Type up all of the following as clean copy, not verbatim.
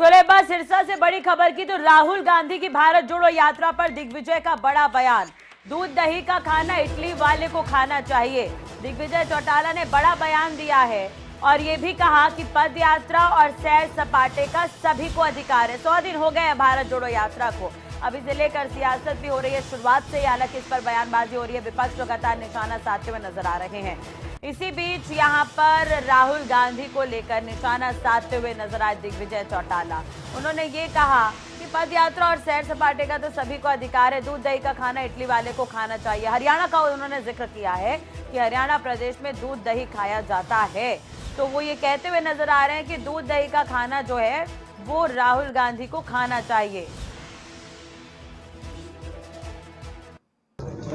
चले बस सिरसा से बड़ी खबर की तो राहुल गांधी की भारत जोड़ो यात्रा पर दिग्विजय का बड़ा बयान। दूध दही का खाना इटली वाले को खाना चाहिए। दिग्विजय चौटाला ने बड़ा बयान दिया है और ये भी कहा कि पद यात्रा और सैर सपाटे का सभी को अधिकार है। 100 दिन हो गए हैं भारत जोड़ो यात्रा को। अब इसे लेकर सियासत भी हो रही है शुरुआत से, हालांकि इस पर बयानबाजी हो रही है। विपक्ष लगातार निशाना साधते हुए नजर आ रहे हैं। इसी बीच यहां पर राहुल गांधी को लेकर निशाना साधते हुए नजर आए दिग्विजय चौटाला। उन्होंने ये कहा कि पद यात्रा और सैर सपाटे का तो सभी को अधिकार है, दूध दही का खाना इटली वाले को खाना चाहिए। हरियाणा का उन्होंने जिक्र किया है कि हरियाणा प्रदेश में दूध दही खाया जाता है, तो वो ये कहते हुए नजर आ रहे हैं कि दूध दही का खाना जो है वो राहुल गांधी को खाना चाहिए।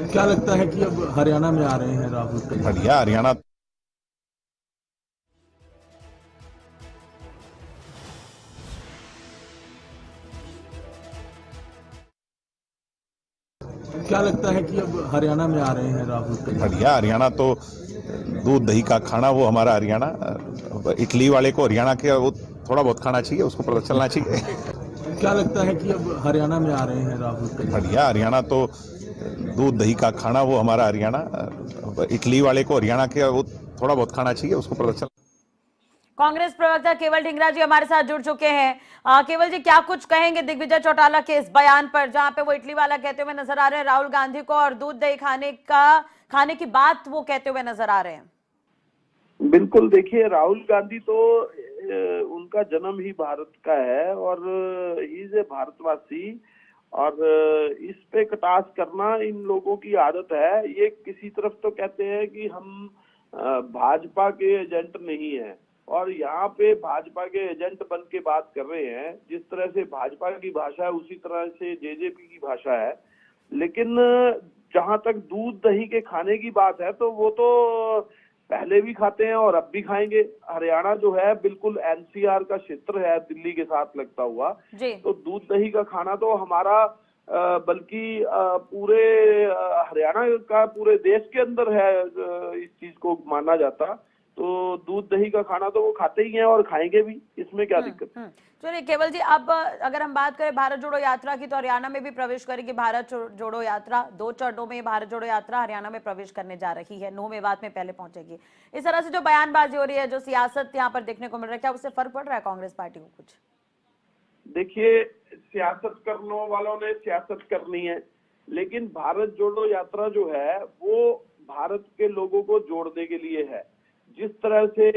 क्या लगता है कि अब हरियाणा में आ रहे हैं राहुल? बढ़िया, हरियाणा क्या लगता है कि अब हरियाणा में आ रहे हैं राहुल? बढ़िया, हरियाणा तो दूध दही का खाना वो हमारा हरियाणा, इटली वाले को हरियाणा के वो थोड़ा बहुत खाना चाहिए, उसको पता चलना चाहिए। क्या लगता है कि अब हरियाणा में आ रहे हैं राहुल? बढ़िया, हरियाणा तो दूध दही का खाना वो हमारा हरियाणा, इटली वाले को हरियाणा के वो थोड़ा बहुत खाना चाहिए, उसको पता चलना। कांग्रेस प्रवक्ता केवल ढींगरा जी हमारे साथ जुड़ चुके हैं। केवल जी, क्या कुछ कहेंगे दिग्विजय चौटाला के इस बयान पर, जहां पे वो इटली वाला कहते हुए नजर आ रहे हैं राहुल गांधी को, और दूध दही खाने की बात वो कहते हुए नजर आ रहे हैं? बिल्कुल, देखिए, राहुल गांधी तो उनका जन्म ही भारत का है और ही इज ए भारतवासी, और इस पे कटाक्ष करना इन लोगों की आदत है। ये किसी तरफ तो कहते हैं कि हम भाजपा के एजेंट नहीं है, और यहाँ पे भाजपा के एजेंट बन के बात कर रहे हैं। जिस तरह से भाजपा की भाषा है उसी तरह से जेजेपी की भाषा है। लेकिन जहां तक दूध दही के खाने की बात है तो वो तो पहले भी खाते हैं और अब भी खाएंगे। हरियाणा जो है बिल्कुल एनसीआर का क्षेत्र है, दिल्ली के साथ लगता हुआ, तो दूध दही का खाना तो हमारा बल्कि पूरे हरियाणा का पूरे देश के अंदर है, इस चीज को माना जाता। तो दूध दही का खाना तो वो खाते ही हैं और खाएंगे भी, इसमें क्या दिक्कत है। चलिए केवल जी, अब अगर हम बात करें भारत जोड़ो यात्रा की, तो हरियाणा में भी प्रवेश करेगी भारत जोड़ो यात्रा। 2 चरणों में भारत जोड़ो यात्रा हरियाणा में प्रवेश करने जा रही है। 9 मेवात में पहले पहुंचेगी। इस तरह से जो बयानबाजी हो रही है, जो सियासत यहाँ पर देखने को मिल रहा है, क्या उससे फर्क पड़ रहा है कांग्रेस पार्टी को कुछ? देखिए, सियासत करने वालों ने सियासत करनी है, लेकिन भारत जोड़ो यात्रा जो है वो भारत के लोगों को जोड़ने के लिए है। जिस तरह से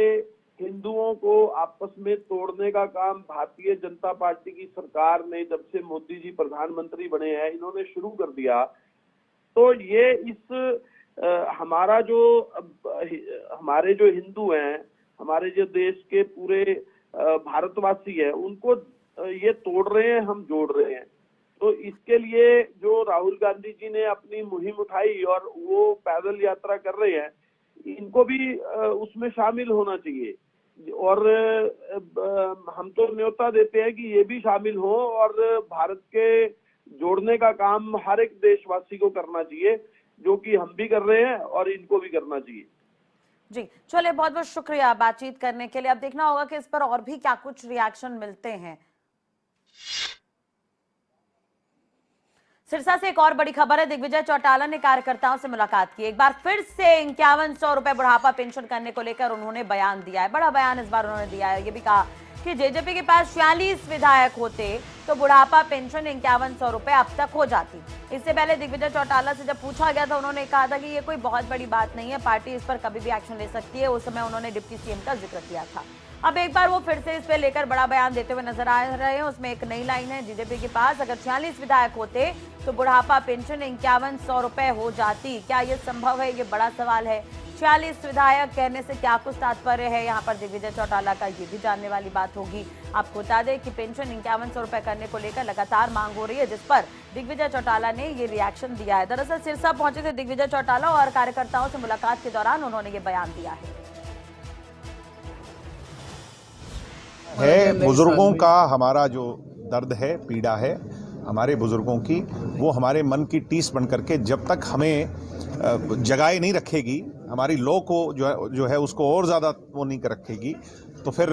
हिंदुओं को आपस में तोड़ने का काम भारतीय जनता पार्टी की सरकार ने, जब से मोदी जी प्रधानमंत्री बने हैं, इन्होंने शुरू कर दिया, तो ये हमारे जो हिंदू हैं, हमारे जो देश के पूरे भारतवासी है, उनको ये तोड़ रहे हैं, हम जोड़ रहे हैं। तो इसके लिए जो राहुल गांधी जी ने अपनी मुहिम उठाई और वो पैदल यात्रा कर रहे हैं, इनको भी उसमें शामिल होना चाहिए। और हम तो न्योता देते हैं कि ये भी शामिल हो और भारत के जोड़ने का काम हर एक देशवासी को करना चाहिए, जो कि हम भी कर रहे हैं और इनको भी करना चाहिए। जी चलिए, बहुत बहुत शुक्रिया बातचीत करने के लिए। अब देखना होगा कि इस पर और भी क्या कुछ रिएक्शन मिलते हैं। सिरसा से एक और बड़ी खबर है। दिग्विजय चौटाला ने कार्यकर्ताओं से मुलाकात की। एक बार फिर से 5100 रुपए बुढ़ापा पेंशन करने को लेकर उन्होंने बयान दिया है। बड़ा बयान इस बार उन्होंने दिया है। ये भी कहा कि जेजेपी के पास 46 विधायक होते तो बुढ़ापा पेंशन 5100 रुपए अब तक हो जाती। इससे पहले दिग्विजय चौटाला से जब पूछा गया था, उन्होंने कहा था कि ये कोई बहुत बड़ी बात नहीं है, पार्टी इस पर कभी भी एक्शन ले सकती है। उस समय उन्होंने डिप्टी सीएम का जिक्र किया था। अब एक बार वो फिर से इस पे लेकर बड़ा बयान देते हुए नजर आ रहे हैं। उसमें एक नई लाइन है, जेजेपी के पास अगर 46 विधायक होते तो बुढ़ापा पेंशन 5100 रुपए हो जाती। क्या ये संभव है? ये बड़ा सवाल है। 46 विधायक कहने से क्या कुछ तात्पर्य है, यहाँ पर दिग्विजय चौटाला का ये भी जानने वाली बात होगी। आपको बता दें कि पेंशन 5100 रुपए करने को लेकर लगातार मांग हो रही है, जिस पर दिग्विजय चौटाला ने ये रिएक्शन दिया है। दरअसल सिरसा पहुंचे थे दिग्विजय चौटाला और कार्यकर्ताओं से मुलाकात के दौरान उन्होंने ये बयान दिया है। बुजुर्गों का हमारा जो दर्द है, पीड़ा है हमारे बुजुर्गों की, वो हमारे मन की टीस बन करके जब तक हमें जगाए नहीं रखेगी, हमारी लौ को जो है उसको और ज़्यादा वो नहीं कर रखेगी, तो फिर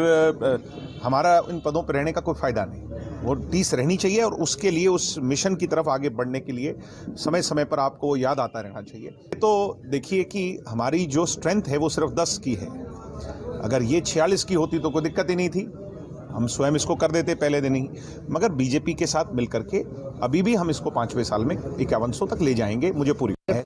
हमारा इन पदों पर रहने का कोई फ़ायदा नहीं। वो टीस रहनी चाहिए और उसके लिए, उस मिशन की तरफ आगे बढ़ने के लिए समय समय पर आपको वो याद आता रहना चाहिए। तो देखिए कि हमारी जो स्ट्रेंथ है वो सिर्फ 10 की है। अगर ये 46 की होती तो कोई दिक्कत ही नहीं थी, हम स्वयं इसको कर देते पहले दिन ही। मगर बीजेपी के साथ मिलकर के अभी भी हम इसको 5वें साल में 5100 तक ले जाएंगे, मुझे पूरी है।